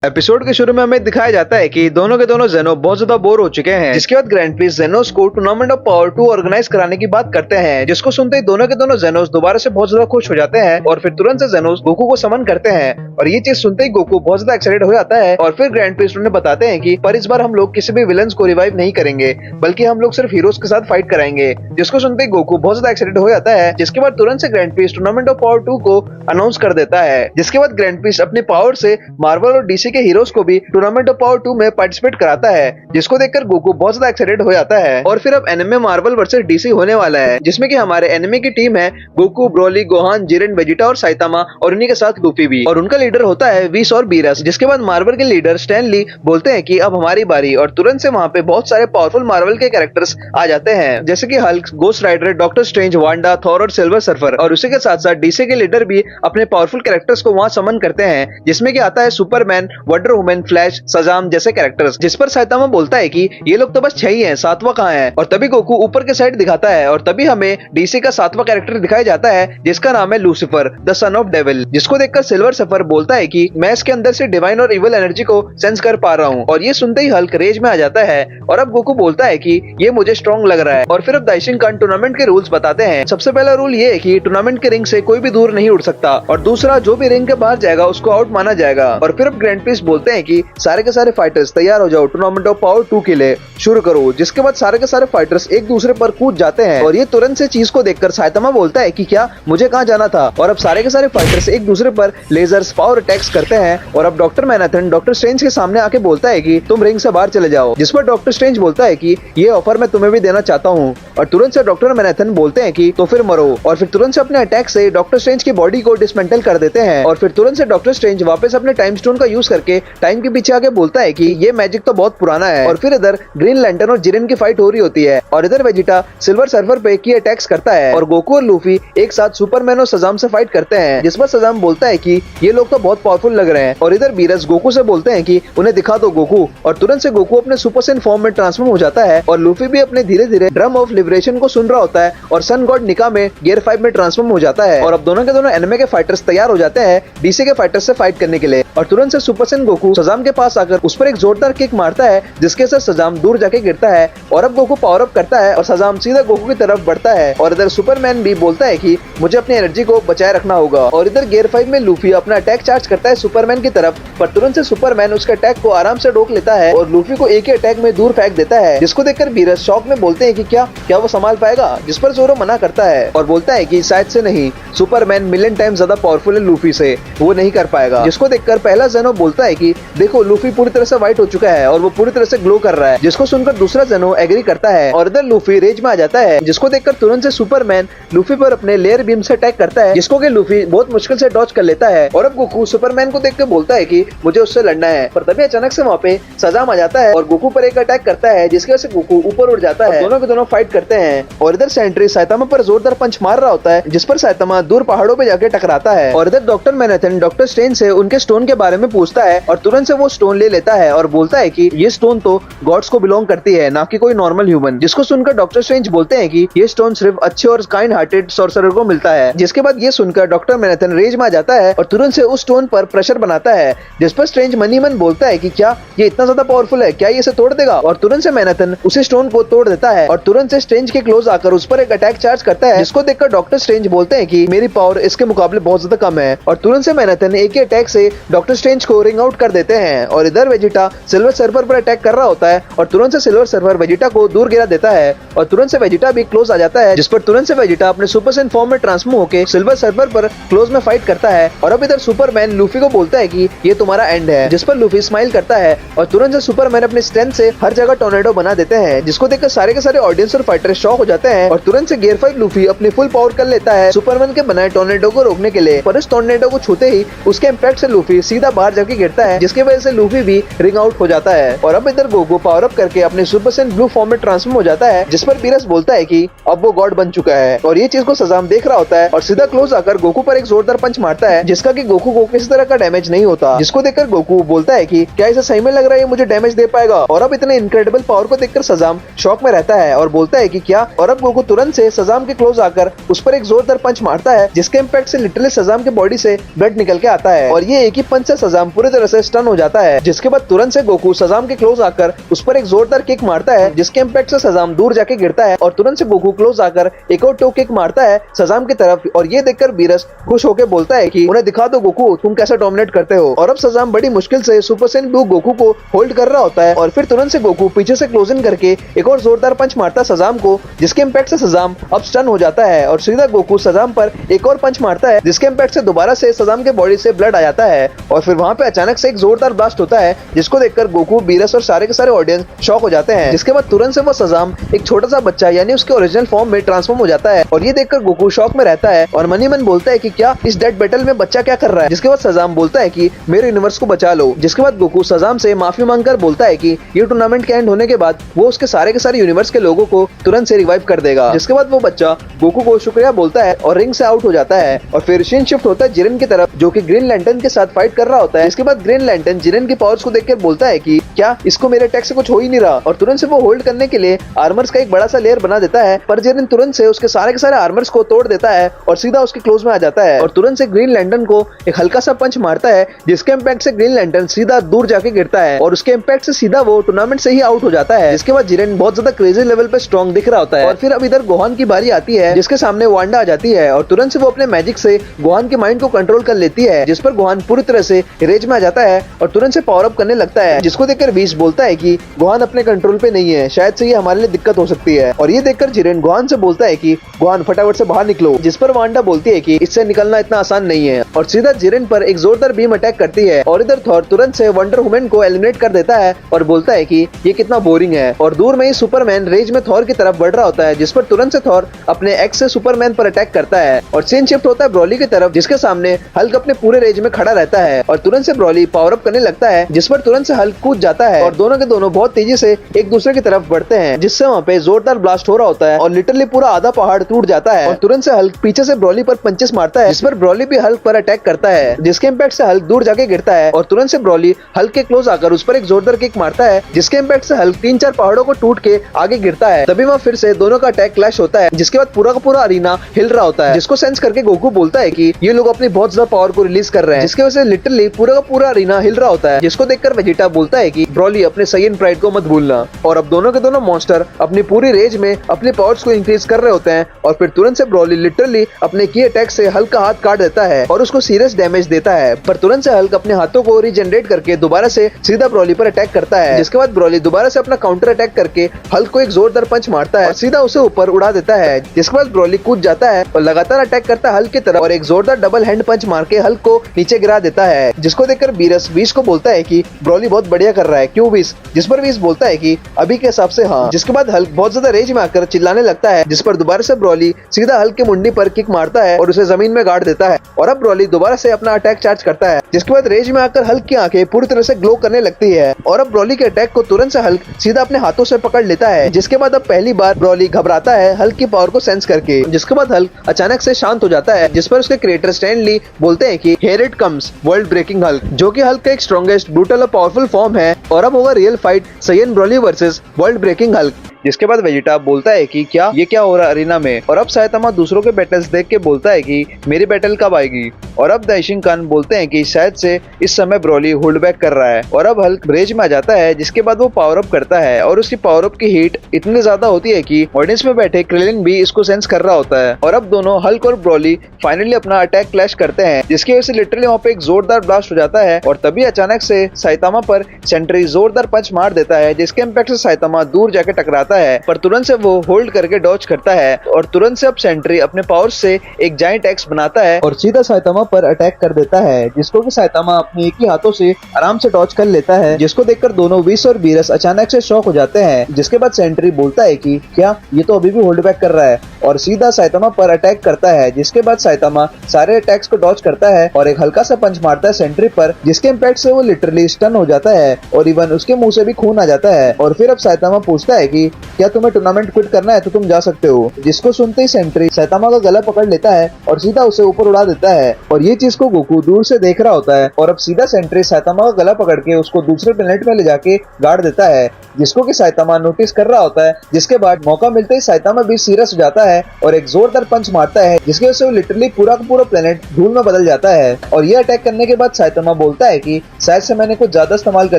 Episode के शुरू में हमें दिखाया जाता है कि दोनों के दोनों जेनो बहुत ज्यादा बोर हो चुके हैं, जिसके बाद ग्रैंड प्रिंस जेनोस को टूर्नामेंट ऑफ पावर 2 ऑर्गेनाइज कराने की बात करते हैं, जिसको सुनते ही दोनों के दोनों जेनोस दोबारा से बहुत ज्यादा खुश हो जाते हैं और फिर तुरंत से जेनोस गोकू को समन करते हैं। और ये चीज सुनते ही गोकू बहुत ज्यादा एक्साइटेड हो जाता है और फिर ग्रैंड प्रिंस उन्हें बताते हैं कि पर इस बार हम लोग किसी भी विलन्स को रिवाइव नहीं करेंगे, बल्कि हम लोग सिर्फ हीरोज के साथ फाइट कराएंगे, जिसको सुनते ही गोकू बहुत ज्यादा एक्साइटेड हो जाता है। जिसके बाद तुरंत से grand Prince tournament of power 2 को अनाउंस कर देता है, जिसके बाद ग्रैंड प्रिंस अपने पावर से मार्वल और डीसी के हीरोज को भी टूर्नामेंट ऑफ पावर 2 में पार्टिसिपेट कराता है, जिसको देखकर गोकू बहुत ज्यादा एक्साइटेड हो जाता है। और फिर अब एनिमे मार्वल वर्सेस डीसी होने वाला है, जिसमें कि हमारे एनिमे की टीम है Goku, Broly, Gohan, Jiren, Vegeta और साइतामा, और उन्हीं के साथ लूफी भी, और उनका लीडर होता है विस और बीरस। जिसके बाद मार्वल के लीडर स्टैन ली बोलते हैं कि अब हमारी बारी, और तुरंत से वहाँ पे बहुत सारे पावरफुल मार्वल के कैरेक्टर्स आ जाते हैं, जैसे कि Hulk, Ghost Rider, Doctor Strange, Wanda, Thor और सिल्वर सर्फर। और उसी के साथ साथ डीसी के लीडर भी अपने पावरफुल कैरेक्टर्स को वहाँ समन करते हैं, जिसमें कि आता है Superman, wonder woman, flash, Shazam जैसे कैरेक्टर्स। जिस पर साइतामा बोलता है कि ये लोग तो बस 6 ही हैं, 7वां कहाँ है। और तभी गोकू ऊपर के साइड दिखाता है और तभी हमें डीसी का 7वां कैरेक्टर दिखाया जाता है, जिसका नाम है Lucifer, the son of devil. जिसको देखकर सिल्वर सर्फर बोलता है कि मैं इसके अंदर से डिवाइन और इविल एनर्जी को सेंस कर पा रहा हूँ। और ये सुनते ही हल्क रेज में आ जाता है और अब गोकू बोलता है कि ये मुझे स्ट्रॉन्ग लग रहा है। और फिर अब दाइशिंग खान टूर्नामेंट के रूल्स बताते हैं। सबसे पहला रूल ये है कि टूर्नामेंट के रिंग से कोई भी दूर नहीं उड़ सकता, और दूसरा जो भी रिंग के बाहर जाएगा उसको आउट माना जाएगा। और फिर अब ग्रैंड प्रिंस बोलते हैं कि सारे के सारे फाइटर्स तैयार हो जाओ, टूर्नामेंट ऑफ पावर 2 के लिए शुरू करो। जिसके बाद सारे के सारे फाइटर्स एक दूसरे पर कूद जाते हैं, और ये तुरंत से चीज को देखकर साइतामा बोलता है कि क्या मुझे कहाँ जाना था। और अब सारे के सारे फाइटर्स एक दूसरे पर लेजर्स, पावर अटैक्स करते हैं। और अब डॉक्टर मैनाथन डॉक्टर स्ट्रेंज के सामने आके बोलता है कि तुम रिंग से बाहर चले जाओ। जिस पर डॉक्टर स्ट्रेंज बोलता है कि ये ऑफर मैं तुम्हें भी देना चाहता हूँ। और तुरंत से डॉक्टर मैनाथन बोलते हैं कि तो फिर मरो। और फिर तुरंत से अपने अटैक से डॉक्टर स्ट्रेंज की बॉडी को डिसमेंटल कर देते हैं। और फिर तुरंत से डॉक्टर स्ट्रेंज वापस अपने टाइम स्टोन का यूज करके टाइम के पीछे आके बोलता है कि ये मैजिक तो बहुत पुराना है। और फिर इधर ग्रीन लैंटर्न और जिरेन की फाइट हो रही होती है, और इधर वेजिटा सिल्वर सर्फर पे की अटैक्स करता है, और गोकू और लूफी एक साथ सुपरमैन और शज़ाम से फाइट करते हैं। जिस पर शज़ाम बोलता है कि ये लोग तो बहुत पावरफुल लग रहे हैं। और इधर बीरस गोकू से बोलते हैं कि उन्हें दिखा दो गोकू। और तुरंत से गोकू अपने सुपर सेन फॉर्म में ट्रांसफॉर्म हो जाता है, और लूफी भी अपने धीरे धीरे ड्रम ऑफ लिबरेशन को सुन रहा होता है, और सन गॉड निका में गियर 5 में ट्रांसफॉर्म हो जाता है। और अब दोनों के दोनों एनिमे के फाइटर्स तैयार हो जाते हैं डीसी के फाइटर्स से फाइट करने के लिए। और तुरंत से सुपर सेन गोकू शज़ाम के पास आकर उस पर एक जोरदार किक मारता है, जिसके से शज़ाम दूर जाके गिरता है। और अब गोकू पावर अप करता है और शज़ाम सीधा गोकू की तरफ बढ़ता है। और इधर सुपरमैन भी बोलता है कि मुझे अपनी एनर्जी को बचाए रखना होगा। और इधर गियर 5 में लूफी अपना अटैक चार्ज करता है सुपरमैन की तरफ, पर तुरंत से सुपरमैन उसके अटैक को आराम से रोक लेता है और लूफी को एक ही अटैक में दूर फेंक देता है। जिसको देखकर बीरस शॉक में बोलते हैं कि क्या वो संभाल पाएगा। जिस पर जोरो मना करता है और बोलता है कि शायद से नहीं, सुपरमैन मिलियन टाइम ज्यादा पावरफुल है लूफी से, वो नहीं कर पाएगा। जिसको देखकर पहला जेनो बोलता है कि देखो लूफी पूरी तरह से व्हाइट हो चुका है और वो पूरी तरह से ग्लो कर रहा है। जिसको सुनकर दूसरा जेनो एग्री करता है, और इधर लूफी रेज में आ जाता है। जिसको देखकर तुरंत से सुपरमैन लूफी पर अपने लेयर बीम से अटैक करता है, जिसको कि लूफी बहुत मुश्किल से डॉज कर लेता है। और अब गोकू सुपरमैन को देखकर बोलता है कि मुझे उससे लड़ना है, पर तभी अचानक से वहाँ पे शज़ाम आ जाता है और गोकू पर एक अटैक करता है, जिसकी वजह से गोकू ऊपर उड़ जाता है। दोनों के दोनों फाइट करते हैं, और इधर सेंट्री साइतामा पर जोरदार पंच मार रहा होता है, जिस पर साइतामा दूर पहाड़ों पे जाके टकराता है। और इधर डॉक्टर मैनाथन डॉक्टर स्ट्रेंज से उनके स्टोन के बारे में पूछता है, और तुरंत से वो स्टोन ले लेता है और बोलता है कि ये स्टोन तो गॉड्स को बिलोंग करती है, ना कि कोई नॉर्मल ह्यूमन। जिसको सुनकर डॉक्टर स्ट्रेंज बोलते हैं कि ये स्टोन सिर्फ अच्छे और काइंड हार्टेड सॉर्सरर को मिलता है। जिसके बाद ये सुनकर डॉक्टर मैनाथन रेज में आ जाता है और तुरंत से उस स्टोन पर प्रेशर बनाता है, जिस पर स्ट्रेंज मनी मन बोलता है कि क्या ये इतना ज्यादा पावरफुल है, क्या ये इसे तोड़ देगा। और तुरंत से मैनाथन उसी स्टोन को तोड़ देता है, और तुरंत से स्ट्रेंज के क्लोज आकर उस पर एक अटैक चार्ज करता है, जिसको देखकर डॉक्टर स्ट्रेंज बोलते हैं कि मेरी पावर इसके मुकाबले बहुत ज्यादा कम है। और तुरंत से मैनाथन एक ही अटैक से डॉक्टर स्ट्रेंज को रिंग आउट कर देते हैं। और इधर वेजिटा सिल्वर सर्फर पर अटैक कर रहा होता है, और तुरंत से सिल्वर सर्फर वेजिटा को दूर गिरा देता है, और तुरंत से वेजिटा भी क्लोज आ जाता है, जिस पर तुरंत से वेजिटा अपने सुपर सेन फॉर्म में ट्रांसफॉर्म होकर सिल्वर सर्फर पर क्लोज में फाइट करता है। और अब इधर सुपरमैन लूफी को बोलता है कि ये तुम्हारा एंड है, जिस पर लूफी स्माइल करता है, और तुरंत से सुपरमैन अपने स्ट्रेंथ से हर जगह टोर्नेडो बना देते हैं, जिसको देखकर सारे के सारे ऑडियंस और फाइटर शॉक हो जाते हैं। और तुरंत से गियर 5 लूफी अपनी फुल पावर कर लेता है सुपरमैन के बनाए टोर्नेडो को रोकने के लिए, पर इस टोर्नेडो को छूते ही उसके इम्पैक्ट से लूफी सीधा बाहर जाके गिरता है, जिसकी वजह से लूफी भी रिंग आउट हो जाता है। और अब इधर गोकू पावर अप करके अपने सुपर सेन ब्लू फॉर्म में ट्रांसफॉर्म हो जाता है, जिस पर बीरस बोलता है कि अब वो गॉड बन चुका है। और ये चीज को शज़ाम देख रहा होता है और सीधा क्लोज आकर गोकू पर एक जोरदार पंच मारता है, जिसका कि गोकू को किसी तरह का डैमेज नहीं होता। जिसको देखकर गोकू बोलता है कि क्या इसे सही में लग रहा है मुझे डैमेज दे पाएगा। और अब इतने इनक्रेडिबल पावर को देखकर शज़ाम शॉक में रहता है और बोलता है है कि क्या, और अब गोकू तुरंत से सजाम के क्लोज आकर उस पर एक जोरदार पंच मारता है, जिसके इम्पैक्ट से लिटरली सजाम के बॉडी से ब्लड निकल के आता है और ये एक ही पंच से सजाम पूरी तरह से स्टन हो जाता है। जिसके बाद तुरंत से गोकू सजाम के क्लोज आकर उस पर एक जोरदार किक मारता है, जिसके इम्पैक्ट से सजाम दूर जाके गिरता है और तुरंत से गोकू क्लोज आकर एक और टो किक मारता है सजाम की तरफ और ये देखकर बीरस खुश होकर बोलता है कि उन्हें दिखा दो गोकू, तुम कैसे डोमिनेट करते हो। और अब सजाम बड़ी मुश्किल से सुपर सैयन ब्लू गोकू को होल्ड कर रहा होता है और फिर तुरंत से गोकू पीछे से क्लोज इन करके एक और जोरदार पंच मारता है सजाम को, जिसके इम्पैक्ट से सजाम अब स्टन हो जाता है और सीधा गोकू सजाम पर एक और पंच मारता है, जिसके इम्पैक्ट से दोबारा से सजाम के बॉडी से ब्लड आ जाता है और फिर वहाँ पे अचानक से एक जोरदार ब्लास्ट होता है, जिसको देखकर गोकू, बीरस और सारे के सारे ऑडियंस शॉक हो जाते हैं। जिसके बाद तुरंत से वो सजाम एक छोटा सा बच्चा यानी उसके ओरिजिनल फॉर्म में ट्रांसफॉर्म हो जाता है और ये देखकर गोकू शॉक में रहता है और मन ही मन बोलता है कि क्या इस डेड बैटल में बच्चा क्या कर रहा है। जिसके बाद सजाम बोलता है कि मेरे यूनिवर्स को बचा लो। जिसके बाद गोकू सजाम से माफी मांगकर बोलता है कि ये टूर्नामेंट के एंड होने के बाद वो उसके सारे यूनिवर्स के लोगों को तुरंत से रिवाइव कर देगा। जिसके बाद वो बच्चा गोकू को शुक्रिया बोलता है और रिंग से आउट हो जाता है और फिर सीन शिफ्ट होता है जिरेन की तरफ, जो कि ग्रीन लैंटर्न के साथ फाइट कर रहा होता है। इसके बाद ग्रीन लैंटर्न जिरेन की पावर्स को देखकर बोलता है कि क्या इसको मेरे अटैक से कुछ हो ही नहीं रहा और तुरंत से वो होल्ड करने के लिए आर्मर्स का एक बड़ा सा लेयर बना देता है, पर जिरेन तुरंत से उसके सारे आर्मर्स को तोड़ देता है और सीधा उसके क्लोज में आ जाता है और तुरंत से ग्रीन लैंटर्न को एक हल्का सा पंच मारता है, जिसके इम्पैक्ट से ग्रीन लैंटर्न सीधा दूर जाके गिरता है और उसके इम्पैक्ट से सीधा वो टूर्नामेंट से ही आउट हो जाता है। जिसके बाद जिरेन बहुत ज्यादा क्रेजी लेवल पे स्ट्रॉन्ग दिख रहा होता है और फिर अब इधर गोहान की बारी आती है, जिसके सामने वांडा आ जाती है और तुरंत से वो अपने मैजिक से गोहान के माइंड को कंट्रोल कर लेती है, जिस पर गोहान पूरी तरह से रेज में आ जाता है और तुरंत से पावर अप करने लगता है। जिसको देखकर विश बोलता है कि गोहान अपने कंट्रोल पे नहीं है, शायद से ये हमारे लिए दिक्कत हो सकती है और ये देखकर जिरेन गोहान से बोलता है कि गोहान फटाफट से बाहर निकलो। जिस पर वांडा बोलती है कि इससे निकलना इतना आसान नहीं है और सीधा जिरेन पर एक जोरदार बीम अटैक करती है और इधर थॉर तुरंत से वंडर वुमन को एलिमिनेट कर देता है और बोलता है कि ये कितना बोरिंग है और दूर में ही सुपरमैन रेज में थॉर की तरफ बढ़ रहा होता है, जिस पर तुरंत से थॉर अपने एक्स से सुपरमैन पर अटैक करता है और सीन शिफ्ट होता है ब्रॉली की तरफ, जिसके सामने हल्क अपने पूरे रेज में खड़ा रहता है और तुरंत से ब्रॉली पावर अप करने लगता है, जिस पर तुरंत से हल्क कूद जाता है और दोनों के दोनों बहुत तेजी से एक दूसरे की तरफ बढ़ते हैं, जिससे वहाँ पे जोरदार ब्लास्ट हो रहा होता है और लिटरली पूरा आधा पहाड़ टूट जाता है और तुरंत से हल्क पीछे से ब्रॉली पर पंचेस मारता है, जिस पर ब्रॉली भी हल्क पर अटैक करता है, जिसके इम्पैक्ट से हल्क दूर जाके गिरता है और तुरंत से ब्रॉली हल्क के क्लोज आकर उस पर एक जोरदार किक मारता है, जिसके इम्पैक्ट से हल्क 3-4 पहाड़ों को टूट के आगे गिरता है। तभी वहाँ फिर से दोनों का अटैक क्लैश होता है, जिसके बाद पूरा का पूरा अरीना हिल रहा होता है, जिसको सेंस करके गोकू बोलता है कि ये लोग अपनी बहुत ज्यादा पावर को रिलीज कर रहे हैं, जिसकी वजह से लिटरली पूरा का पूरा अरीना हिल रहा होता है। जिसको देखकर वेजिटा बोलता है कि ब्रॉली अपने सैयन प्राइड को मत भूलना और अब दोनों के दोनों मॉन्स्टर अपनी पूरी रेंज में अपने पावर्स को इंक्रीज कर रहे होते हैं और फिर तुरंत से ब्रॉली लिटरली अपने की अटैक से हल्क का हाथ काट देता है और उसको सीरियस डैमेज देता है, पर तुरंत से हल्क अपने हाथों को रीजनरेट करके दोबारा से सीधा ब्रॉली पर अटैक करता है। जिसके बाद ब्रॉली दोबारा से अपना काउंटर अटैक करके हल्क को एक जोरदार पंच मारता है और सीधा उसे ऊपर उड़ा देता है, जिसके बाद ब्रॉली कूद जाता है और लगातार अटैक करता है हल्क की तरफ और एक जोरदार डबल हैंड पंच मार के हल्क को नीचे गिरा देता है, जिसको देखकर बीरस विश को बोलता है कि ब्रॉली बहुत बढ़िया कर रहा है, क्यों विश? जिस पर विश बोलता है कि अभी के हिसाब से हाँ। जिसके बाद हल्क बहुत ज्यादा रेंज में आकर चिल्लाने लगता है, जिस पर दोबारा से ब्रॉली सीधा हल्क के मुंडी पर किक मारता है और उसे जमीन में गाड़ देता है और अब ब्रॉली दोबारा से अपना अटैक चार्ज करता है, जिसके बाद रेंज में आकर हल्क की आंखें पूरी तरह से ग्लो करने लगती है और अब ब्रॉली के अटैक को तुरंत से हल्क सीधा अपने हाथों से पकड़ लेता है। जिसके बाद अब पहली बार ब्रॉली घबराता है हल्क की पावर को सेंस करके, जिसके बाद हल्क अचानक से शांत हो जाता है, जिस पर उसके क्रिएटर स्टैन ली बोलते हैं कि here it comes world breaking Hulk, जो कि हल्क का एक स्ट्रॉन्गेस्ट ब्रूटल और पावरफुल फॉर्म है और अब होगा real fight Saiyan Broly versus world breaking Hulk. जिसके बाद वेजिटा बोलता है कि क्या हो रहा अरीना में और अब साइतामा दूसरों के बैटल्स देख के बोलता है कि मेरी बैटल कब आएगी और अब दाइशिंग कान बोलते हैं कि शायद से इस समय ब्रॉली होल्ड बैक कर रहा है और अब हल्क रेज में आ जाता है, जिसके बाद वो पावर अप करता है और उसकी पावर अप की हीट इतनी ज्यादा होती है कि ऑडियंस में बैठे क्रिलिन भी इसको सेंस कर रहा होता है और अब दोनों हल्क और ब्रॉली फाइनली अपना अटैक क्लैश करते हैं, जिसकी वजह से लिटरली वहाँ पे एक जोरदार ब्लास्ट हो जाता है और तभी अचानक से साइतामा पर सेंट्री जोरदार पंच मार देता है, जिसके इम्पैक्ट से साइतामा दूर जाके टकराता है, पर तुरंत से वो होल्ड करके डॉज करता है और तुरंत से अब सेंट्री अपने पावर से एक जायंट एक्स बनाता है और सीधा साइतामा पर अटैक कर देता है, जिसको कि साइतामा अपने एक ही हाथों से आराम से डॉज कर लेता है, जिसको देखकर दोनों विश और बीरस अचानक से शॉक हो जाते हैं। जिसके बाद सेंट्री बोलता है कि क्या ये तो अभी भी होल्ड बैक कर रहा है और सीधा साइतामा पर अटैक करता है, जिसके बाद साइतामा सारे अटैक्स को डॉज करता है और एक हल्का सा पंच मारता है सेंट्री पर, जिसके इम्पैक्ट से वो लिटरली स्टन हो जाता है और इवन उसके मुंह से भी खून आ जाता है और फिर अब साइतामा पूछता है कि क्या तुम्हें टूर्नामेंट क्विट करना है तो तुम जा सकते हो। जिसको सुनते ही सेंट्री सैतामा का गला पकड़ लेता है और सीधा उसे ऊपर उड़ा देता है और ये चीज को गोकू दूर से देख रहा होता है और अब सीधा सेंट्री सैतामा का गला पकड़ के उसको दूसरे प्लेनेट में ले जाके गाड़ देता है, जिसको कि सैतामा नोटिस कर रहा होता है। जिसके बाद मौका मिलते ही सैतामा भी सीरियस हो जाता है और एक जोरदार पंच मारता है जिसकी वजह से वो लिटरली पूरा का पूरा प्लेनेट धूल में बदल जाता है। और ये अटैक करने के बाद सैतामा बोलता है कि शायद से मैंने कुछ ज्यादा इस्तेमाल कर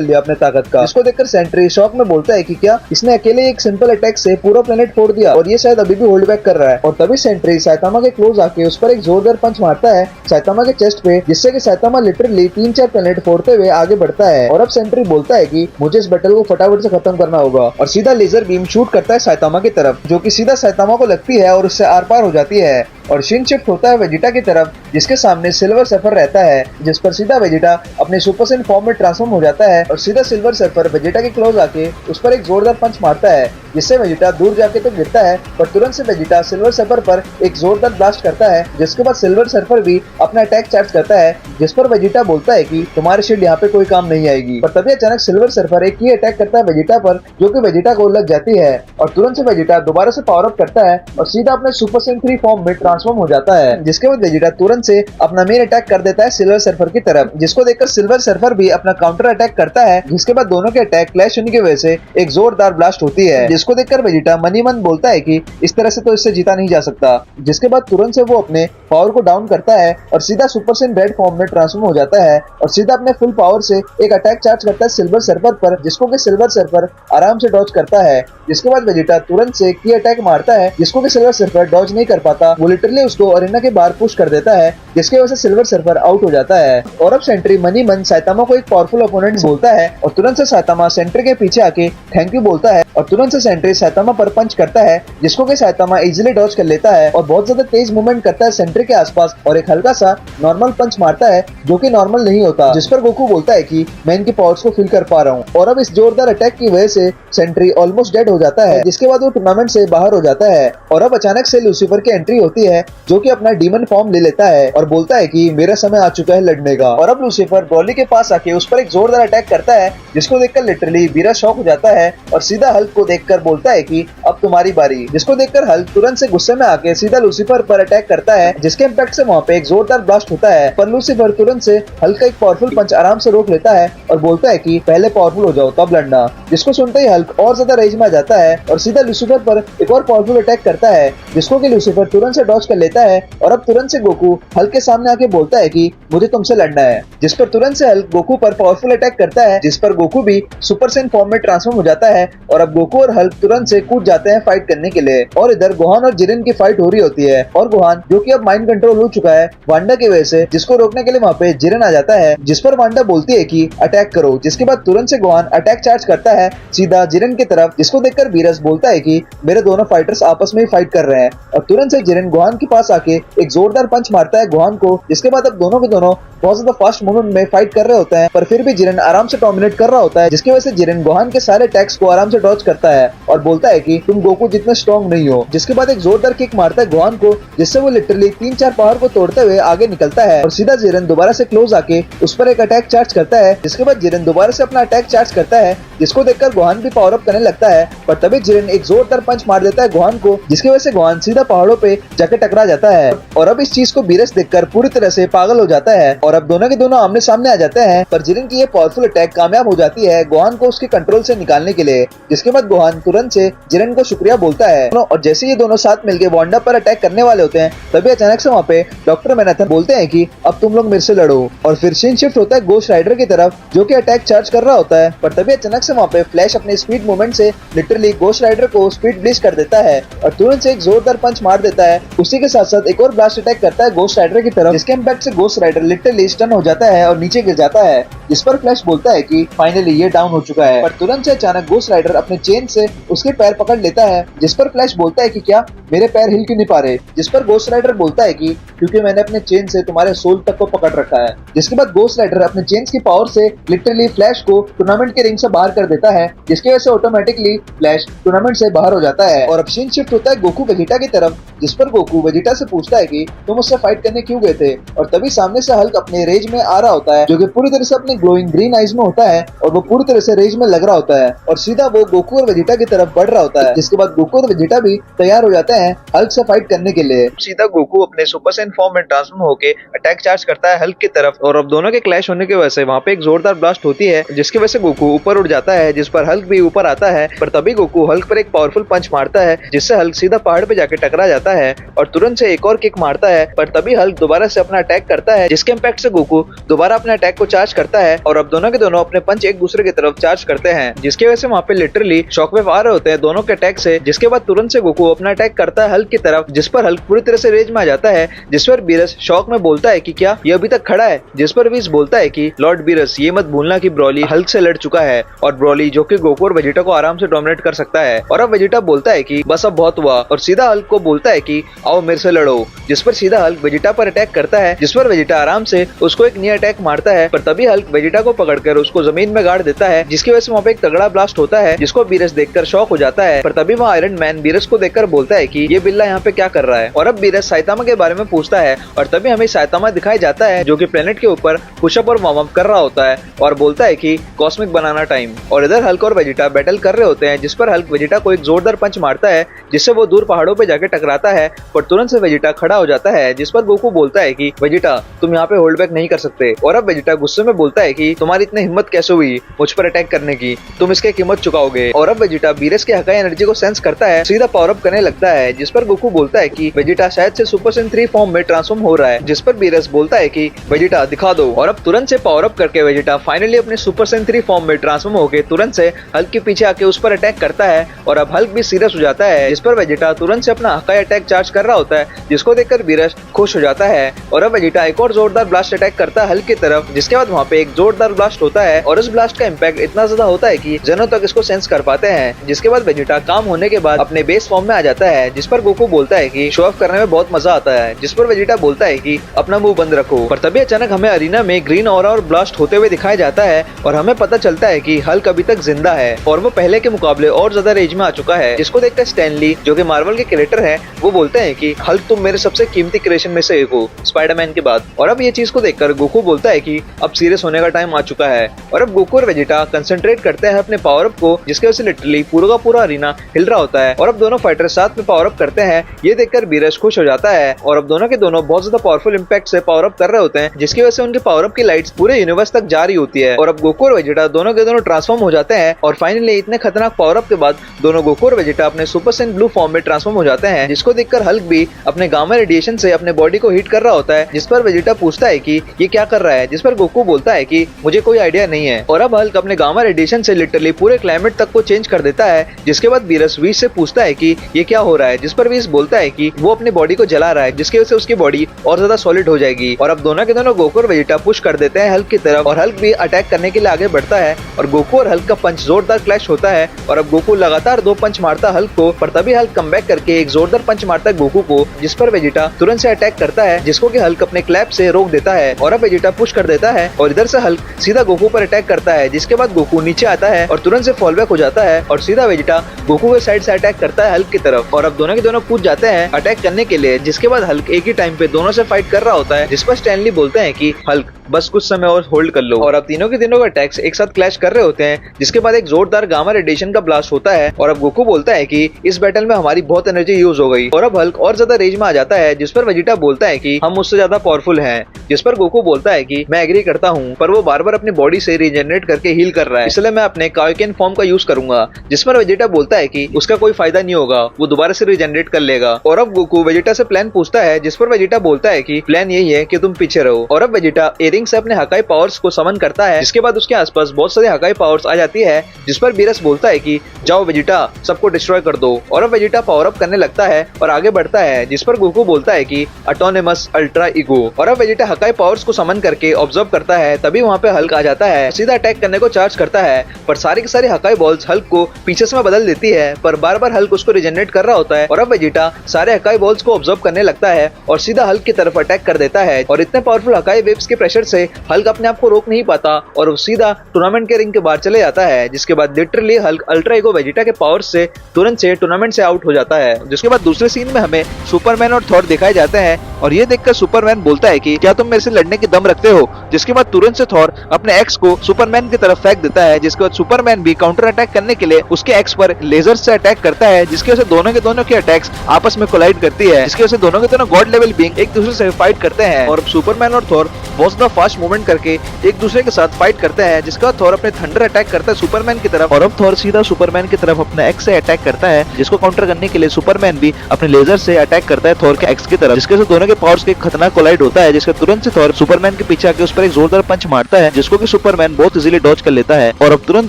लिया अपने ताकत का। इसको देखकर सेंट्री शॉक में बोलता है कि क्या इसने अकेले एक सिंपल अटैक से पूरा प्लेनेट फोड़ दिया और ये शायद अभी भी होल्ड बैक कर रहा है। और तभी सेंट्री सैतामा के क्लोज आके उस पर एक जोरदार पंच मारता है सैतामा के चेस्ट पे, जिससे कि सैतामा लिटरली 3-4 प्लेनेट फोड़ते हुए आगे बढ़ता है। और अब सेंट्री बोलता है कि मुझे इस बैटल को फटाफट से खत्म करना होगा और सीधा लेजर बीम शूट करता है सैतामा की तरफ, जो कि सीधा सैतामा को लगती है और उससे आर पार हो जाती है। और सीन शिफ्ट होता है वेजिटा की तरफ, जिसके सामने सिल्वर सर्फर रहता है, जिस पर सीधा वेजिटा अपने सुपर सेन फॉर्म में ट्रांसफॉर्म हो जाता है और सीधा सिल्वर सर्फर वेजिटा के क्लोज आके उस पर एक जोरदार पंच मारता है, जिससे वेजिटा दूर जाके तो गिरता है पर तुरंत से वेजिटा सिल्वर सर्फर पर एक जोरदार ब्लास्ट करता है। जिसके बाद सिल्वर सर्फर भी अपना अटैक चार्ज करता है, जिस पर वेजिटा बोलता है कि तुम्हारी शील्ड यहाँ पे कोई काम नहीं आएगी। पर तभी अचानक सिल्वर सर्फर एक ही अटैक करता है वेजिटा पर, जो कि वेजिटा को लग जाती है और तुरंत से वेजिटा दोबारा से पावर अप करता है और सीधा अपने सुपर सेन 3 फॉर्म में ट्रांसफॉर्म हो जाता है। जिसके बाद वेजिटा तुरंत से अपना मेन अटैक कर देता है सिल्वर सर्फर की तरफ, जिसको देखकर सिल्वर सर्फर भी अपना काउंटर अटैक करता है। जिसके बाद दोनों के अटैक क्लैश होने की वजह से एक जोरदार ब्लास्ट होती है, जिसको देखकर वेजिटा मनी मन बोलता है कि इस तरह से तो इससे जीता नहीं जा सकता। जिसके बाद तुरंत से वो अपने पावर को डाउन करता है और सीधा सुपर सेन रेड फॉर्म में ट्रांसफॉर्म हो जाता है और सीधा अपने फुल पावर से एक अटैक चार्ज करता है सिल्वर सर्फर पर, जिसको कि सिल्वर सर्फर आराम से डॉज करता है। जिसके बाद वेजिटा तुरंत से की अटैक मारता है, जिसको कि सिल्वर सर्फर डॉज नहीं कर पाता। वो लिटरली उसको अरेना के बाहर पुश कर देता है, जिसकी वजह से सिल्वर सर्फर आउट हो जाता है। और अब सेंट्री मनी मन सैतामा को एक पावरफुल ओपोनेंट बोलता है और तुरंत से सैतामा सेंट्री के पीछे आके थैंक यू बोलता है और तुरंत से सेंट्री सैतामा पर पंच करता है, जिसको कि सैतामा इजीली डॉज कर लेता है और बहुत ज्यादा तेज मूवमेंट करता है सेंट्री के आसपास और एक हल्का सा नॉर्मल पंच मारता है, जो कि नॉर्मल नहीं होता। जिस पर गोकू बोलता है कि मैं इनकी पावर्स को फील कर पा रहा हूँ। और अब इस जोरदार अटैक की वजह से सेंट्री ऑलमोस्ट डेड हो जाता है, जिसके बाद वो टूर्नामेंट से बाहर हो जाता है। और अब अचानक से लूसीफर की एंट्री होती है, जो कि अपना डीमन फॉर्म ले लेता है और बोलता है कि मेरा समय आ चुका है लड़ने का। और अब लूसीफर ब्रॉली के पास आके उस पर एक जोरदार अटैक करता है, जिसको देखकर लिटरली बीरा शॉक हो जाता है और सीधा हल्क को देखकर बोलता है कि अब तुम्हारी बारी। जिसको देखकर हल्क तुरंत से गुस्से में आके सीधा लूसीफर पर अटैक करता है, जिसके इम्पैक्ट से वहाँ पे एक जोरदार ब्लास्ट होता है। पर लूसीफर तुरंत से हल्क का एक पावरफुल पंच आराम से रोक लेता है और बोलता है कि पहले पावरफुल हो जाओ तब लड़ना। जिसको सुनते ही हल्क और ज्यादा रेज में आ जाता है और सीधा लूसीफर पर एक और पावरफुल अटैक करता है, जिसको कि लूसीफर तुरंत से डॉज कर लेता है। और अब तुरंत से गोकू हल्क के सामने आके बोलता है कि मुझे तुमसे लड़ना है, जिस पर तुरंत से हल्क गोकू पर पावरफुल अटैक करता है, जिस पर गोकू भी सुपर सेन फॉर्म में ट्रांसफॉर्म हो जाता है। और अब गोकू और हल्क तुरंत से कूद जाते हैं फाइट करने के लिए। और इधर गोहान और जिरेन की फाइट हो रही होती है और गोहान, जो कि अब माइंड कंट्रोल हो चुका है वांडा की वजह से, जिसको रोकने के लिए वहाँ पे जिरेन आ जाता है, जिस पर वांडा बोलती है कि अटैक करो। जिसके बाद तुरंत से गोहान अटैक चार्ज करता है सीधा जिरेन की तरफ, जिसको देखकर बीरस बोलता है कि मेरे दोनों फाइटर्स आपस में ही फाइट कर रहे हैं। और तुरंत से जिरेन गोहान के पास आके एक जोरदार पंच मारता है गोहान को, जिसके बाद अब दोनों के दोनों बहुत ज्यादा फास्ट मूवमेंट में फाइट कर रहे होते हैं। पर फिर भी जिरेन आराम से डोमिनेट कर रहा होता है, जिसकी वजह से जिरेन गोहान के सारे अटैक्स को आराम से डॉज करता है और बोलता है कि तुम गोकू जितने स्ट्रॉन्ग नहीं हो। जिसके बाद एक जोरदार किक मारता है गोहान को, जिससे वो लिटरली 3-4 पहाड़ को तोड़ते हुए आगे निकलता है और सीधा जिरेन दोबारा से क्लोज आके उस पर एक अटैक चार्ज करता है। जिसके बाद जिरेन दोबारा से अपना अटैक चार्ज करता है, जिसको देखकर गोहान भी पावर अप करने लगता है। पर तभी जिरेन एक जोरदार पंच मार देता है गोहान को, जिसकी वजह से गोहान सीधा पहाड़ों पे जाके टकरा जाता है। और अब इस चीज को बीरस देखकर पूरी तरह से पागल हो जाता है और अब दोनों के दोनों आमने सामने आ जाते हैं। पर जिरेन की ये पावरफुल अटैक कामयाब हो जाती है गोहान को उसके कंट्रोल से निकालने के लिए। जिसके बाद गोहान तुरंत से जिरेन को शुक्रिया बोलता है और जैसे ये दोनों साथ मिलकर वांडा पर अटैक करने वाले होते हैं, तभी अचानक से वहाँ पे डॉक्टर मैनाथन बोलते हैं कि अब तुम लोग मेरे से लड़ो। और फिर सीन शिफ्ट होता है गोस्ट राइडर की तरफ, जो कि अटैक चार्ज कर रहा होता है। पर तभी अचानक से वहाँ पे फ्लैश अपने स्पीड मूवमेंट से लिटरली गोस्ट राइडर को स्पीड ब्लिस्ट कर देता है और तुरंत से एक जोरदार पंच मार देता है। उसी के साथ साथ एक और ब्लास्ट अटैक करता है गोस्ट राइडर की तरफ, जिसके इम्पैक्ट से गोस्ट राइडर लिटरली स्टन हो जाता है और नीचे गिर जाता है। जिस पर फ्लैश बोलता है कि फाइनली ये डाउन हो चुका है। पर तुरंत से अचानक गोस्ट राइडर अपने चेन से उसके पैर पकड़ लेता है, जिस पर फ्लैश बोलता है कि क्या मेरे पैर हिल क्यों नहीं पा रहे। जिस पर गोस्ट राइडर बोलता है कि क्योंकि मैंने अपने चेन से तुम्हारे सोल तक को पकड़ रखा है। जिसके बाद गोस्ट राइडर अपने चेन की पावर से लिटरली फ्लैश को टूर्नामेंट के रिंग से बाहर कर देता है, जिसकी वजह से ऑटोमेटिकली फ्लैश टूर्नामेंट से बाहर हो जाता है। और अब सीन शिफ्ट होता है गोकू वेजिटा की तरफ, जिस पर गोकू वेजिटा से पूछता है कि तुम मुझसे फाइट करने क्यों गए थे। और तभी सामने से हल्क अपने रेज में आ रहा होता है, जो कि पूरी तरह से अपने ग्लोइंग ग्रीन आइज में होता है और वो पूरी तरह से रेज में लग रहा होता है। और सीधा वो गोकू और वेजिटा की तरफ तरफ बढ़ रहा होता है, जिसके बाद गोकू और वेजिटा भी तैयार हो जाते हैं हल्क से फाइट करने के लिए। सीधा गोकू अपने सुपर सैयन फॉर्म में ट्रांसफॉर्म होकर अटैक चार्ज करता है हल्क की तरफ, और अब दोनों के क्लैश होने की वजह से वहाँ पे एक जोरदार ब्लास्ट होती है, जिसकी वजह से गोकू ऊपर उड़ जाता है, जिस पर हल्क भी ऊपर आता है। पर तभी गोकू हल्क पर एक पावरफुल पंच मारता है, जिससे हल्क सीधा पहाड़ पे जाके टकरा जाता है और तुरंत से एक और किक मारता है। पर तभी हल्क दोबारा से अपना अटैक करता है, जिसके इम्पैक्ट से गोकू दोबारा अपने अटैक को चार्ज करता है, और अब दोनों के दोनों अपने पंच एक दूसरे की तरफ चार्ज करते हैं, जिसकी वजह से वहाँ पे लिटरली शॉकवेव आ रहे होते हैं दोनों के अटैक से। जिसके बाद तुरंत से गोकू अपना अटैक करता है हल्क की तरफ, जिस पर हल्क पूरी तरह से रेज में आ जाता है, जिस पर बीरस शॉक में बोलता है कि क्या ये अभी तक खड़ा है, जिस पर बीरस बोलता है कि लॉर्ड बीरस ये मत भूलना कि ब्रॉली हल्क से लड़ चुका है, और ब्रॉली जो कि गोकू और वेजिटा को आराम से डोमिनेट कर सकता है। और अब वेजिटा बोलता है कि बस अब बहुत हुआ, और सीधा हल्क को बोलता है कि आओ मेरे से लड़ो, जिस पर सीधा हल्क वेजिटा पर अटैक करता है, जिस पर वेजिटा आराम से उसको एक नी अटैक मारता है। पर तभी हल्क वेजिटा को पकड़कर उसको जमीन में गाड़ देता है, जिसकी वजह से वहाँ पे एक तगड़ा ब्लास्ट होता है, जिसको बीरस देखकर शॉक हो जाता है। पर तभी वहाँ आयरन मैन बीरस को देखकर बोलता है कि ये बिल्ला यहाँ पे क्या कर रहा है, और अब बीरस साइतामा के बारे में पूछता है, और तभी हमें साइतामा दिखाया जाता है जो कि प्लेनेट के ऊपर पुशअप और वार्म अप कर रहा होता है, और बोलता है कि कॉस्मिक बनाना टाइम। और इधर हल्क और वेजिटा बैटल कर रहे होते हैं, जिस पर हल्क वेजिटा को एक जोरदार पंच मारता है, जिससे वो दूर पहाड़ों पे जाके टकराता है। पर तुरंत से वेजिटा खड़ा हो जाता है, जिस पर गोकू बोलता है कि वेजिटा तुम यहाँ पे होल्ड बैक नहीं कर सकते। और अब वेजिटा गुस्से में बोलता है कि तुम्हारी इतनी हिम्मत कैसे हुई मुझ पर अटैक करने की, तुम इसकी कीमत चुकाओगे। और अब वेजिटा बीरस के हकाई एनर्जी को सेंस करता है, सीधा पावर अप करने लगता है, जिस पर गोकू बोलता है कि वेजिटा शायद से सुपर सैयन 3 फॉर्म में ट्रांसफॉर्म हो रहा है, जिस पर बीरस बोलता है कि वेजिटा दिखा दो। और अब तुरंत से पावर अप करके वेजिटा फाइनली अपने सुपर सैयन 3 फॉर्म में ट्रांसफॉर्म होकर तुरंत से हल्क के पीछे आके उस पर अटैक करता है, और अब हल्क भी सीरियस हो जाता है, जिस पर वेजिटा तुरंत से अपना हकाई अटैक चार्ज कर रहा होता है, जिसको देखकर बीरस खुश हो जाता है। और अब वेजिटा एक और जोरदार ब्लास्ट अटैक करता है हल्क की तरफ, जिसके बाद वहाँ पे एक जोरदार ब्लास्ट होता है, और इस ब्लास्ट का इम्पैक्ट इतना ज्यादा होता है कि जेनो तक इसको सेंस कर पाते हैं। जिसके बाद वेजिटा काम होने के बाद अपने बेस फॉर्म में आ जाता है, जिस पर गोकू बोलता है कि शो ऑफ करने में बहुत मजा आता है, जिस पर वेजिटा बोलता है कि अपना मुंह बंद रखो। पर तभी अचानक हमें अरीना में ग्रीन ऑरा और ब्लास्ट होते हुए दिखाया जाता है, और हमें पता चलता है कि हल्क अभी तक जिंदा है, और वो पहले के मुकाबले और ज्यादा रेंज में आ चुका है। जिसको देखकर स्टैनली जो कि मार्वल के कैरेक्टर है, वो बोलते हैं कि हल्क तुम मेरे सबसे कीमती क्रिएशन में से एक हो स्पाइडरमैन के बाद। और अब ये चीज को देखकर गोकू बोलता है कि अब सीरियस होने का टाइम आ चुका है, और अब गोकू और वेजिटा कंसंट्रेट करते हैं अपने पावर अप को, जिसके वजह से लिटरली पूरा का पूरा अरीना हिल रहा होता है, और अब दोनों फाइटर साथ में पावर अप करते हैं। ये देखकर बीरस खुश हो जाता है, और अब दोनों के दोनों बहुत ज्यादा पावरफुल इम्पैक्ट से पावर अप कर रहे होते हैं, जिसकी वजह से उनके पावर अप की लाइट्स पूरे यूनिवर्स तक जा रही होती है। और अब गोकू और वेजिटा दोनों के दोनों ट्रांसफॉर्म हो जाते हैं, और फाइनली इतने खतरनाक पावर अप के बाद दोनों गोकू और वेजिटा अपने सुपर सैयन ब्लू फॉर्म में ट्रांसफॉर्म हो जाते हैं, जिसको देखकर हल्क भी अपने गामा रेडिएशन से अपने बॉडी को हीट कर रहा होता है, जिस पर वेजिटा पूछता है कि ये क्या कर रहा है, जिस पर गोकू बोलता है कि मुझे कोई आइडिया नहीं है। और अब हल्क अपने गामा रेडिएशन से लिटरली पूरे क्लाइमेट तक को चेंज कर देता है, जिसके बाद बीरस वीस से पूछता है कि ये क्या हो रहा है, जिस पर वीस बोलता है कि वो अपनी बॉडी को जला रहा है, जिसकी वजह से उसकी बॉडी और ज्यादा सॉलिड हो जाएगी। और अब दोनों के दोनों गोकू और वेजिटा पुश कर देते हैं हल्क की तरफ, और हल्क भी अटैक करने के लिए आगे बढ़ता है, और गोकू और हल्क का पंच जोरदार क्लैश होता है, और अब गोकू लगातार 2 पंच मारता हल्क को, पर तभी हल्क कमबैक करके एक जोरदार पंच मारता है गोकू को, जिस पर वेजिटा तुरंत से अटैक करता है, जिसको कि हल्क अपने क्लैप से रोक देता है। और अब वेजिटा पुश कर देता है, और इधर से हल्क सीधा गोकू पर अटैक करता है, जिसके बाद गोकू नीचे आता है और तुरंत से फॉल बैक हो जाता है, और सीधा वेजिटा गोकू के साइड से अटैक करता है हल्क की तरफ। और अब दोनों के दोनों कूद जाते हैं अटैक करने के लिए, जिसके बाद हल्क एक ही टाइम पे दोनों से फाइट कर रहा होता है, जिस पर स्टैनली बोलते हैं कि हल्क बस कुछ समय और होल्ड कर लो। और अब तीनों के तीनों अटैक्स एक साथ क्लैश कर रहे होते हैं, जिसके बाद एक जोरदार गामा रेडिएशन का ब्लास्ट होता है, और अब गोकू बोलता है कि इस बैटल में हमारी बहुत एनर्जी यूज हो गई। और अब हल्क और ज्यादा रेंज में आ जाता है, जिस पर वेजिटा बोलता है कि हम उससे ज्यादा पावरफुल हैं, जिस पर गोकू बोलता है कि मैं एग्री करता हूँ, पर वो बार बार अपनी बॉडी से रीजनरेट करके हील कर रहा है, इसलिए मैं अपने कायोकेन फॉर्म का यूज करूंगा। जिस पर वेजिटा बोलता है कि उसका कोई फायदा नहीं होगा, वो दोबारा से रीजनरेट कर लेगा। और अब गोकू वेजिटा से प्लान पूछता है, जिस पर वेजिटा बोलता है कि प्लान यही है कि तुम पीछे रहो। और अब वेजिटा एयरिंग से अपने हकाई पावर्स को समन करता है, जिसके बाद उसके आसपास बहुत सारे हकाई पावर्स आ जाती है, जिस पर बीरस बोलता है कि जाओ वेजिटा सबको डिस्ट्रॉय कर दो। और अब वेजिटा पावर अप करने लगता है और आगे बढ़ता है, जिस पर गोकू बोलता है कि ऑटोनोमस अल्ट्रा ईगो। और अब वेजिटा हकाई पावर्स को समन करके ऑब्जर्व करता है, तभी वहाँ पे हल्क आ जाता है, सीधा अटैक करने को चार्ज करता है, पर सारी की सारी हकाई बॉल्स हल्क को पीछे से बदल देती है, पर बार बार हल्क उसको रिजेनरेट कर रहा होता है। और अब वेजिटा सारे हकाई बॉल्स को ऑब्जर्व करने लगता है और सीधा हल्क की तरफ अटैक कर देता है, और इतने पावरफुल हकाई वेव्स के प्रेशर से हल्क अपने आप को रोक नहीं पाता और वो सीधा टूर्नामेंट के रिंग के बाहर चले जाता है, जिसके बाद literally Hulk ultra ego Vegeta के पावर से तुरंत से टूर्नामेंट से आउट हो जाता है। जिसके बाद दूसरे सीन में हमें सुपरमैन और थॉर दिखाए जाते हैं और ये देखकर सुपरमैन बोलता है कि क्या तुम मेरे से लड़ने की दम रखते हो। जिसके बाद तुरंत से थॉर अपने एक्स को सुपरमैन की तरफ फेंक देता है, जिसके बाद सुपरमैन भी काउंटर अटैक करने के लिए उसके एक्स पर लेजर से अटैक करता है, जिसकी वजह से दोनों के दोनों की अटैक्स आपस में कोलाइड करती है, जिसकी वजह से दोनों के दोनों गॉड लेवल बीइंग एक दूसरे से फाइट करते हैं और सुपरमैन और थॉर बहुत ज्यादा फास्ट मूवमेंट करके एक दूसरे के साथ फाइट करते हैं। जिसके बाद थॉर अपने थंडर अटैक करता है सुपरमैन की तरफ और अब थॉर सीधा सुपरमैन की तरफ अपने एक्स से अटैक करता है, जिसको काउंटर करने के लिए सुपरमैन भी अपने लेजर से अटैक करता है थॉर के एक्स की तरफ, जिसके से दोनों के पावर्स के खतरनाक कोलाइड होता है। जिसके तुरंत से थॉर सुपरमैन के पीछे आके उस पर एक जोरदार पंच मारता है, जिसको कि सुपरमैन बहुत इजीली डॉज कर लेता है और अब तुरंत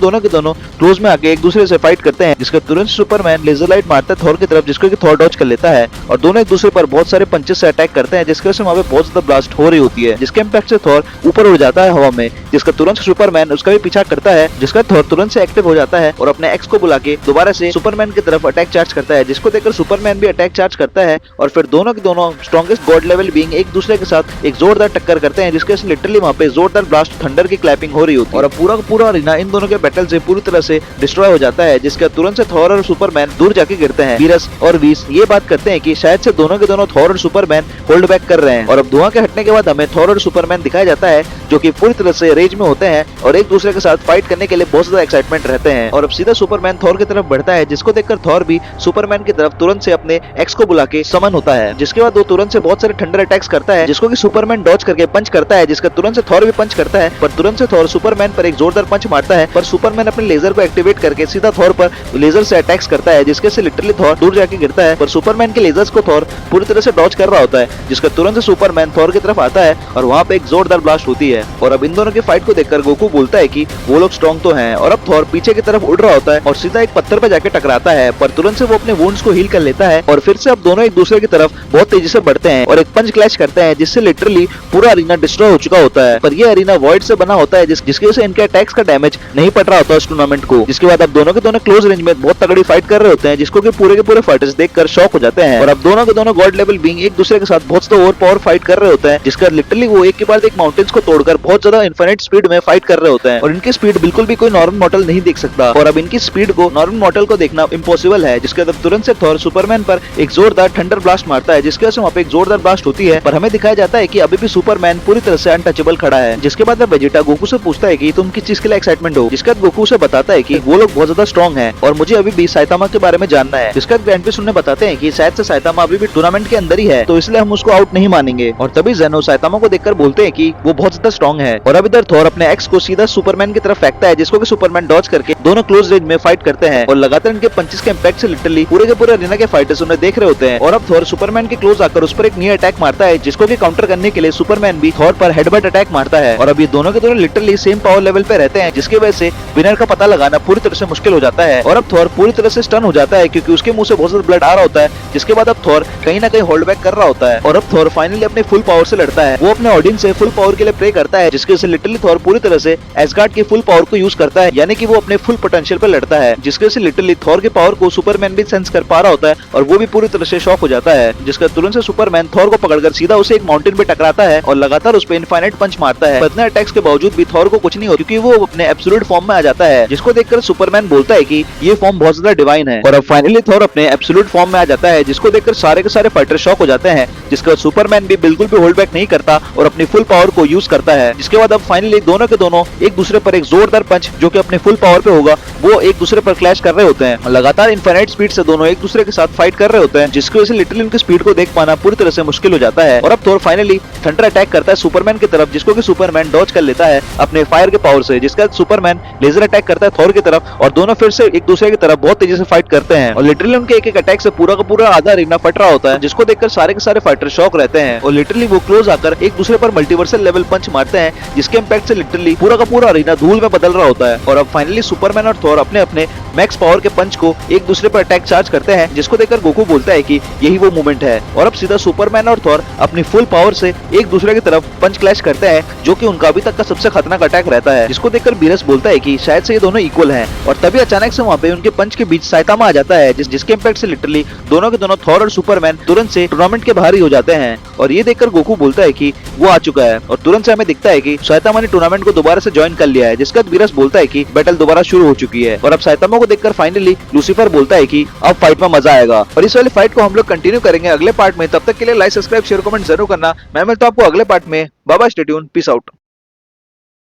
दोनों के दोनों क्लोज में आके एक दूसरे से फाइट करते हैं। जिसके तुरंत सुपरमैन लेजर लाइट मारता है थॉर की तरफ, जिसको कि थॉर डॉज कर लेता है और दोनों एक दूसरे पर बहुत सारे पंचेस से अटैक करते हैं, जिसके वजह से वहां पे बहुत ज्यादा ब्लास्ट हो रही होती है, जिसके इम्पैक्ट से थॉर ऊपर उड़ जाता है हवा में। जिसका तुरंत सुपरमैन उसका भी पीछा करता है, जिसका थॉर तुरंत से एक्टिव हो जाता है और अपने एक्स को बुला के दोबारा से सुपरमैन की तरफ अटैक चार्ज करता है, जिसको देखकर सुपरमैन भी अटैक चार्ज करता है और फिर दोनों के दोनों स्ट्रॉन्गेस्ट गॉड लेवल बीइंग एक दूसरे के साथ एक जोरदार टक्कर करते हैं, जिसके लिटरली वहां पे जोरदार ब्लास्ट थंडर की क्लैपिंग हो रही होती है और अब पूरा का पूरा अरीना इन दोनों के बैटल से पूरी तरह से डिस्ट्रॉय हो जाता है। जिसके तुरंत से थॉर और सुपरमैन दूर जाके गिरते हैं। वीरस और वीस ये बात करते हैं कि शायद से दोनों के दोनों थॉर और सुपरमैन होल्ड बैक कर रहे हैं और अब धुआं के हटने के बाद हमें थॉर और सुपरमैन दिखाया जाता है, जो कि पूरी तरह से रेज में होते हैं और एक दूसरे के साथ फाइट करने के लिए बहुत ज्यादा एक्साइटमेंट रहते हैं और अब सीधा सुपरमैन थॉर की तरफ बढ़ता है, जिसको देखकर थॉर भी सुपरमैन की तरफ तुरंत से अपने एक्स को बुला के समन होता है। जिसके बाद वो तुरंत से बहुत सारे थंडर अटैक्स करता है, जिसको कि सुपरमैन डॉज करके पंच करता है, जिसका तुरंत से थॉर भी पंच करता है, पर तुरंत से थॉर सुपरमैन पर एक जोरदार पंच मारता है, पर सुपरमैन अपने लेजर को एक्टिवेट करके सीधा थॉर पर लेजर से अटैक्स करता है, जिसके से लिटरली थॉर दूर जाके गिरता है, पर सुपरमैन के लेजर्स को थॉर पूरी तरह से डॉज कर रहा होता है, जिसका तुरंत से सुपरमैन थॉर की तरफ आता है और वहां पे एक जोरदार ब्लास्ट होती है और अब इन दोनों की फाइट को देखकर गोकू बोलता है कि वो लोग स्ट्रॉन्ग तो हैं और अब थॉर पीछे की तरफ उड़ रहा होता है और सीधा एक पत्थर पे जाके टकराता है, पर तुरंत से वो अपने वुंड्स को हील कर लेता है और फिर से अब दोनों एक दूसरे की तरफ बहुत तेजी से बढ़ते हैं और एक पंच क्लैश करते हैं, जिससे लिटरली पूरा अरीना डिस्ट्रॉय हो चुका होता है। पर ये अरीना वॉइड से बना होता है, जिसकी वजह से इनके अटैक्स का डैमेज नहीं पड़ रहा होता इस टूर्नामेंट को। जिसके बाद अब दोनों के दोनों क्लोज रेंज में बहुत तगड़ी फाइट कर रहे होते हैं, जिसको कि पूरे के पूरे फाइटर्स देखकर शॉक हो जाते हैं और अब दोनों के दोनों गॉड लेवल बीइंग एक दूसरे के साथ बहुत ज्यादा ओवर पावर फाइट कर रहे होते हैं, जिसका लिटरली वो एक के बाद एक माउंटेन्स को तोड़कर बहुत ज्यादा इनफिनिट स्पीड में फाइट कर रहे होते हैं और इनकी स्पीड बिल्कुल भी कोई नॉर्मल मॉडल नहीं देख सकता और अब इनकी स्पीड को नॉर्मल मॉडल को देखना इम्पॉसिबल है। जिसके बाद तुरंत से थॉर सुपरमैन पर एक जोरदार थंडर ब्लास्ट मारता है, जिसके वजह से वहाँ पे एक जोरदार ब्लास्ट होती है, पर हमें दिखाया जाता है कि अभी भी सुपरमैन पूरी तरह से अनटचेबल खड़ा है। जिसके बाद वेजिटा गोकू से पूछता है कि तुम किस चीज के लिए एक्साइटमेंट हो। जिसके बाद गोकू से बताता है कि वो लोग बहुत ज्यादा स्ट्रॉन्ग है और मुझे अभी भी साइतामा के बारे में जानना है। जिसके बाद ग्रैंड प्रिंस उन्हें बताते हैं कि शायद से साइतामा अभी भी टूर्नामेंट के अंदर ही है, तो इसलिए हम उसको आउट नहीं मानेंगे और तभी जेनो साइतामा को देखकर बोलते हैं कि वो बहुत ज्यादा स्ट्रॉन्ग है और अब इधर थॉर अपने एक्स को सीधा सुपरमैन की तरफ फेंकता है, जिसको कि सुपरमैन डॉज करके दोनों क्लोज रेंज में फाइट करते हैं और लगातार इनके पंचेस के इंपैक्ट से लिटरली पूरे के पूरे अरीना के फाइटर्स उन्हें देख रहे होते हैं और अब थॉर सुपरमैन के क्लोज आकर उस पर एक नी अटैक मारता है, जिसको कि काउंटर करने के लिए सुपरमैन भी थॉर पर हेडबट अटैक मारता है और अब ये दोनों के दोनों लिटरली सेम पावर लेवल पे रहते हैं, जिसकी वजह से विनर का पता लगाना पूरी तरह से मुश्किल हो जाता है और अब थॉर पूरी तरह से स्टन हो जाता है क्योंकि उसके मुंह से बहुत ज्यादा ब्लड आ रहा होता है। जिसके बाद अब थॉर कहीं ना कहीं होल्ड बैक कर रहा होता है और अब थॉर फाइनली अपने फुल पावर से लड़ता है। वो अपने ऑडियंस से फुल पावर के लिए प्रे करता है, जिसके वजह से लिटरली थॉर पूरी तरह से एसगार्ड की फुल पावर को यूज करता है, यानी कि वो अपने फुल पोटेंशियल पर लड़ता है, जिसके वजह से लिटरली थॉर के पावर को सुपरमैन भी सेंस कर पा रहा होता है और वो भी पूरी तरह से शॉक हो जाता है। जिसका तुरंत से सुपरमैन थॉर को पकड़कर सीधा उसे एक माउंटेन पे टकराता है और लगातार उस पे इनफाइनाइट पंच मारता है। इतने अटैक्स के बावजूद भी थॉर को कुछ नहीं होता क्योंकि वो अपने एब्सोल्यूट फॉर्म में आ जाता है, जिसको देखकर सुपरमैन बोलता है कि ये फॉर्म बहुत ज्यादा डिवाइन है और अब फाइनली थॉर अपने एब्सोल्यूट फॉर्म में आ जाता है, जिसको देखकर सारे के सारे फाइटर शॉक हो जाते हैं। जिसके बाद सुपरमैन भी बिल्कुल भी होल्ड बैक नहीं करता और अपनी फुल पावर को यूज करता है। जिसके बाद अब फाइनली दोनों के दोनों एक दूसरे पर एक जोरदार पंच जो कि अपने फुल पावर पे होगा वो एक दूसरे पर क्लैश कर रहे होते हैं। लगातार इनफाइनाइट स्पीड से दोनों एक दूसरे के साथ फाइट कर रहे होते हैं, जिसकी वजह से लिटरली उनकी स्पीड को देख पाना पूरी तरह से मुश्किल हो जाता है और अब थॉर फाइनली थंडर अटैक करता है सुपरमैन की तरफ, जिसको कि सुपरमैन डॉज कर लेता है अपने फायर के पावर से। जिसका सुपरमैन लेजर अटैक करता है थॉर की तरफ और दोनों फिर से एक दूसरे की तरफ बहुत तेजी से फाइट करते हैं और लिटरली उनके एक एक अटैक से पूरा का पूरा आधा अरीना फट रहा होता है, जिसको देखकर सारे के सारे फाइटर शॉक रहते हैं और लिटरली वो क्लोज आकर एक दूसरे पर मल्टीवर्सल लेवल पंच मारते हैं, जिसके इंपैक्ट से लिटरली पूरा का पूरा अरीना धूल में बदल रहा होता है और अब फाइनली सुपरमैन और थॉर अपने अपने मैक्स पावर के पंच को एक दूसरे पर अटैक चार्ज करते हैं, जिसको देखकर गोकू बोलता है कि यही वो मोमेंट है और अब सीधा सुपरमैन और थॉर अपनी फुल पावर से एक दूसरे की तरफ पंच क्लैश करते हैं, जो कि उनका अभी तक का सबसे खतरनाक अटैक रहता है। जिसको देखकर बीरस बोलता है कि शायद से ये दोनों इक्वल हैं और तभी अचानक से वहाँ पे उनके पंच के बीच साइतामा आ जाता है, जिसके इंपैक्ट से लिटरली दोनों के दोनों थॉर और सुपरमैन तुरंत से टूर्नामेंट के बाहर ही हो जाते हैं और ये देखकर गोकू बोलता है कि वो आ चुका है और तुरंत से हमें दिखता है कि साइतामा ने टूर्नामेंट को दोबारा से ज्वाइन कर लिया है, जिसका वीरस बोलता है कि बैटल दोबारा शुरू हो चुकी है। और अब साइतामा को देखकर फाइनली लूसीफर बोलता है कि अब फाइट में मजा आएगा और इस वाली फाइट को हम लोग कंटिन्यू करेंगे अगले पार्ट में। तब तक के लिए लाइक सब्सक्राइब शेयर कमेंट जरूर करना। मैं मिलता हूं आपको अगले पार्ट में। Bye bye, stay tune, peace out.